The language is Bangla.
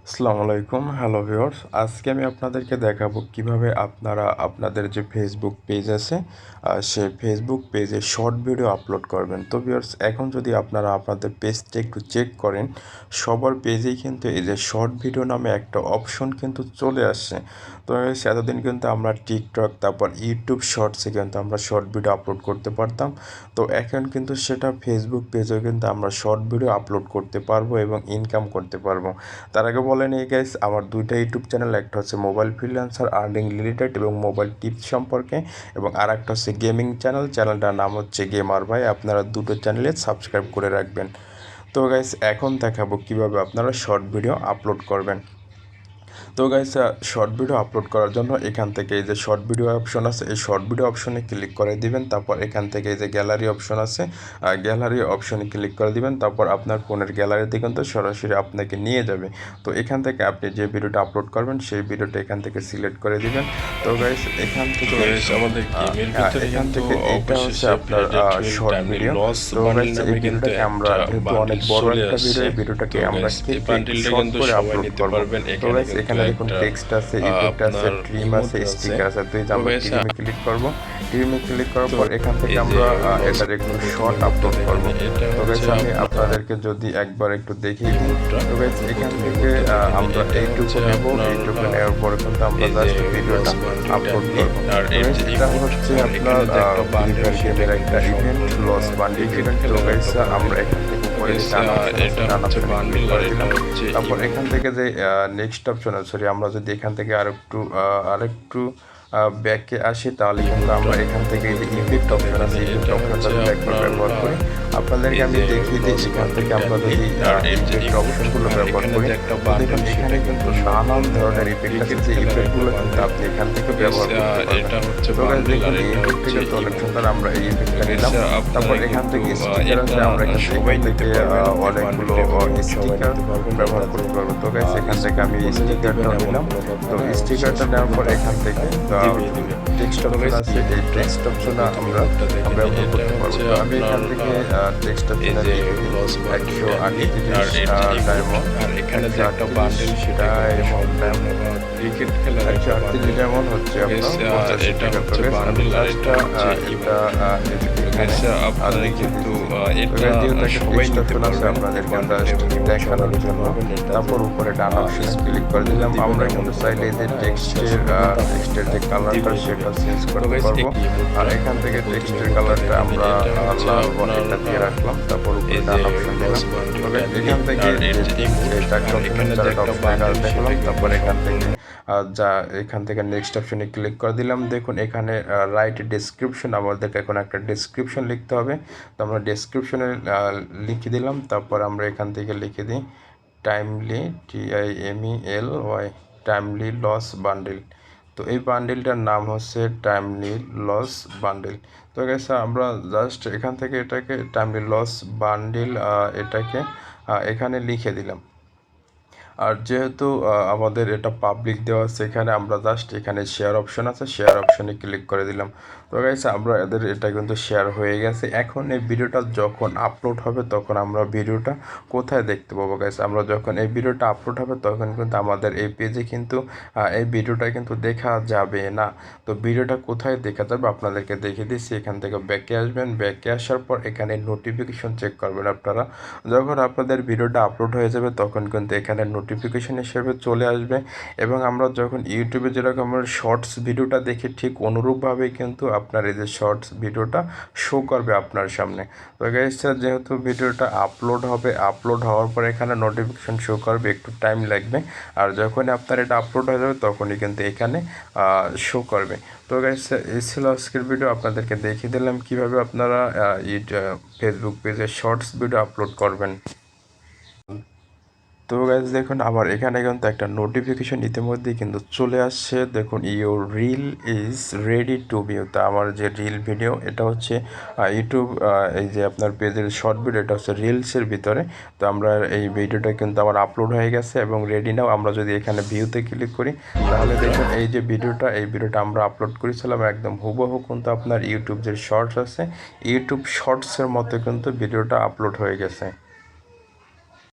আসসালামু আলাইকুম, হ্যালো ভিউয়ার্স। আজকে আমি আপনাদেরকে দেখাবো কিভাবে আপনারা আপনাদের যে ফেসবুক পেজ আছে সেই ফেসবুক পেজে শর্ট ভিডিও আপলোড করবেন। তো ভিউয়ার্স, এখন যদি আপনারা আপনাদের পেজটা একটু চেক করেন, সবার পেজেই কিন্তু এই যে শর্ট ভিডিও নামে একটা অপশন কিন্তু চলে আসছে। তো এতদিন কিন্তু আমরা টিকটক তারপর ইউটিউব শর্টসে কিন্তু আমরা শর্ট ভিডিও আপলোড করতে পারতাম। তো এখন কিন্তু সেটা ফেসবুক পেজেও কিন্তু আমরা শর্ট ভিডিও আপলোড করতে পারবো এবং ইনকাম করতে পারবো। তার আগে বলে নিই গাইস, আমার দুইটা ইউটিউব চ্যানেল, একটা হচ্ছে মোবাইল ফ্রিল্যান্সার আর্নিং রিলেটেড এবং মোবাইল টিপস সম্পর্কে, এবং আর একটা হচ্ছে গেমিং চ্যানেল, চ্যানেলটার নাম হচ্ছে গেমার ভাই। আপনারা দুটো চ্যানেলে সাবস্ক্রাইব করে রাখবেন। তো গাইস, এখন দেখাবো কিভাবে আপনারা শর্ট ভিডিও আপলোড করবেন। তো গাইস, শর্ট ভিডিও আপলোড করার জন্য এখান থেকে এই যে শর্ট ভিডিও অপশন আছে, এই শর্ট ভিডিও অপশনে ক্লিক করে দিবেন। তারপর এখান থেকে এই যে গ্যালারি অপশন আছে, গ্যালারি অপশনে ক্লিক করে দিবেন। তারপর আপনার ফোনের গ্যালারিতে কিন্তু সরাসরি আপনাকে নিয়ে যাবে। তো এখান থেকে আপনি যে ভিডিওটা আপলোড করবেন সেই ভিডিওটা এখান থেকে সিলেক্ট করে দিবেন। তো গাইস, এখান থেকে আমাদের গেমের ভিতরে এখান কিন্তু থেকে এটা হচ্ছে অবশেষে আপনার predator short timely video. Loss তো বান্ডেল গাইস, এই নামে কিন্তু ভিডিওটাকে আমরা একটা যেহেতু অনেক বান্ডেল বড় চলে একটা ভিডিও, আসছে। এই ভিডিওটাকে তো আমরা গাইস, এই কেটে একটু বান্ডেলটা শর্ট কিন্তু করে সবাই আপলোড নিতে করব। পারবেন। তো এখানে গাইস, কিন্তু এখানে দেখুন একটা টেক্সট আছে, ইফেক্ট আছে, আপনার ট্রিম আছে, ইমোট আছে। স্টিকার আছে। তো এই যে তো আমরা গাইস, ট্রিমে ক্লিক করব। ট্রিমে ক্লিক করার তো পর এখান থেকে এই যে আমরা লস এটার একটু শর্ট ইমোটটা আপলোড দেখেন, করব। এটা তো গাইস, হচ্ছে আমি আপনার আপনাদেরকে যদি একবার একটু দেখিয়ে দিই। ইমোটটা। তো গাইস, তো এখান প্রথম থেকে ইমোটটা দেখেন, আমরা এটা এইটুকু হচ্ছে নেব। আপনার এইটুকু নেওয়ার পরে কিন্তু আমরা এই যে জাস্ট ভিডিওটা লস বান্ডেল আপলোড টাইমলি। করব। আর তো এর গাইস, যে এটা ইমোট হচ্ছে আর আপনার এখানে যে একটা ফ্রি বান্ডেল ফায়ার সেটা গেমের কিন্তু একটা ইভেন্ট, সম্পূর্ণ লস বান্ডিল ক্রিকেট ইভেন্ট। তো খেলার গাইস, একটা বান্ডেল। আমরা এখান থেকে উপরে যে ডান অপশন আছে, এটা ডান হচ্ছে অপশনে ক্লিক বান্ডেল আর করে এটা দিলাম। হচ্ছে তারপর ইমোট। এখান থেকে যে নেক্সট অপশন আছে, সরি, আমরা যদি এখান থেকে আরেকটু ব্যাকে আসি, তাহলে কিন্তু ইমোটটা আমরা এখান থেকে এই যে ইফেক্ট ইমোটটা অপশন দেখেন, আছে, ইফেক্ট এটা অপশনটা হচ্ছে যদি একবার আপনার ব্যবহার করি, আপনাদেরকে এই আমি যে দেখিয়ে দিই। লস এখান থেকে বান্ডেল আমরা টাইমলি যদি আর এর যে ইফেক্ট ইমোট অপশনগুলো আর ব্যবহার এখানে করি, যে একটা তো দেখুন বান্ডেল এখানে সেটা কিন্তু কিন্তু নানান সম্পূর্ণ ধরনের ইফেক্ট আছে, ক্রিকেট যে খেলার একটা ইফেক্টগুলো কিন্তু বান্ডেল। আপনি এখান থেকে তো ব্যবহার করতে পারবেন। এটা হচ্ছে তো গাইস, বান্ডেল দেখুন আর এই এটা ইফেক্টটা হচ্ছে কিন্তু অনেক ইমোট। সুন্দর। আমরা এই তো ইফেক্টটা নিলাম। তারপর আপনারা এখান কিন্তু থেকে স্টিকার আছে, এটা আমরা এখান সবাই নিতে থেকে পারবেন। এই অনেকগুলো বান্ডেলটা ইমোট সবাই স্টিকার নিতে পারবেন। ব্যবহার এটাতে করতে পারবো। তো গাইস, এখান থেকে স্কুল আমি এই কলেজে দিবেন স্টিকারটাও এমন নিলাম। কোনো তো কথা না, স্টিকারটা শেষ নেওয়ার পর পর্যন্ত এখান থেকে আপনাকে দিবেই দিবে। টেক্সট তো অপশন গাইস, আছে, এই টেক্সট অপশনে আমরা ইমোটটা দেখেন, ব্যবহার এটা করতে পারবো। হচ্ছে তো আমি আপনার এখান থেকে টেক্সট এই অপশনে যে লিখে দিই লস বান্ডেল 138 আর এর যে ইমোট ডায়মন্ড। আর এখানে যে একটা বান্ডেল সেটা কিন্তু সম্পূর্ণ ক্রিকেট খেলার একটা 138 বান্ডেল। ডায়মন্ড হচ্ছে আপনার 85 এটা টাকা। তো হচ্ছে গাইস, আমি বান্ডেল আর জাস্ট এটা হচ্ছে এটা এখানে আপনারা লিখে কিন্তু দিচ্ছি। তো এটা গাইস, যেহেতু একটা সবাই টেক্সট নিতে অপশন আছে, পারবেন। আপনাদেরকে বান্ডেল জাস্ট এবং ইমোট সবাই দেখানোর নিতে জন্য। পারবেন। এটা তারপর উপরে ডান অপশনে ক্লিক করে দিলাম। আমরা কিন্তু চাইলে যে টেক্সটের যে কালারটা সেটা চেঞ্জ করতে পারবো। আর এখান থেকে টেক্সটের কালারটা আমরা লাল বা এটা দিয়ে রাখলাম। তারপর উপরে ডান অপশন দিলাম। তবে এখান থেকে চারটা অপশনের চারটা অপশনের কাজ দেখলাম। তারপর এখান থেকে নেক্সট অপশনে ক্লিক করে দিলাম। দেখুন এখানে রাইট ডেসক্রিপশন, আমাদেরকে এখন একটা ডেসক্রিপশন লিখতে হবে। তো আমরা ডেসক্রিপশনে লিখে দিলাম। তারপর আমরা এখান থেকে লিখে দিই timely, TIMELY, timely loss bundle. তো এই বান্ডেলটার নাম হচ্ছে টাইমলি লস বান্ডেল। তো গেছে আমরা জাস্ট এখান থেকে এটাকে টাইমলি লস বান্ডেল এটাকে এখানে লিখে দিলাম। আর যেহেতু আমাদের এটা পাবলিক দেওয়া আছে, এখানে আমরা জাস্ট এখানে শেয়ার অপশন আছে, শেয়ার অপশনে ক্লিক করে দিলাম। তো গাইস, আমরা এটা কিন্তু শেয়ার হয়ে গেছে। এখন এই ভিডিওটা যখন আপলোড হবে তখন আমরা ভিডিওটা কোথায় দেখতে পাবো গাইস? আমরা যখন এই ভিডিওটা আপলোড হবে তখন কিন্তু আমাদের এই পেজে কিন্তু এই ভিডিওটা কিন্তু দেখা যাবে না। তো ভিডিওটা কোথায় দেখা যাবে আপনাদেরকে দেখিয়ে দিচ্ছি। এখান থেকে ব্যাকে আসবেন, ব্যাকে আসার পর এখানে নোটিফিকেশন চেক করবেন আপনারা। যখন আপনাদের ভিডিওটা আপলোড হয়ে যাবে তখন কিন্তু এখানে নোটিফিকেশন হিসেবে চলে আসবে, এবং আমরা যখন ইউটিউবে যেরকম আমরা শর্টস ভিডিওটা দেখি ঠিক অনুরূপভাবেই কিন্তু আপনার এই যে শর্টস ভিডিওটা শো করবে আপনার সামনে। তো গাইস, যেহেতু ভিডিওটা আপলোড হবে, আপলোড হওয়ার পর এখানে নোটিফিকেশন শো করবে, একটু টাইম লাগবে। আর যখনই আপনার এটা আপলোড হয়ে যাবে তখনই কিন্তু এখানে শো করবে। তো গাইস, এই ছিল আজকের ভিডিও। আপনাদেরকে দেখিয়ে দিলাম কিভাবে আপনারা ফেসবুক পেজে শর্টস ভিডিও আপলোড করবেন। তো গাইজ, দেখুন আমার এখানে কিন্তু একটা নোটিফিকেশন ইতিমধ্যেই কিন্তু চলে আসছে। দেখুন, your reel is ready to view. তা আমার যে রিল ভিডিও, এটা হচ্ছে ইউটিউব এই যে আপনার পেজের শর্ট ভিডিও, এটা হচ্ছে রিলসের ভিতরে। তো আমরা এই ভিডিওটা কিন্তু আমার আপলোড হয়ে গেছে এবং রেডি নাও। আমরা যদি এখানে ভিউতে ক্লিক করি তাহলে দেখুন এই যে এই ভিডিওটা আমরা আপলোড করেছিলাম একদম হুবহু কিন্তু আপনার ইউটিউব যে শর্টস আছে, ইউটিউব শর্টসের মতো কিন্তু ভিডিওটা আপলোড হয়ে গেছে।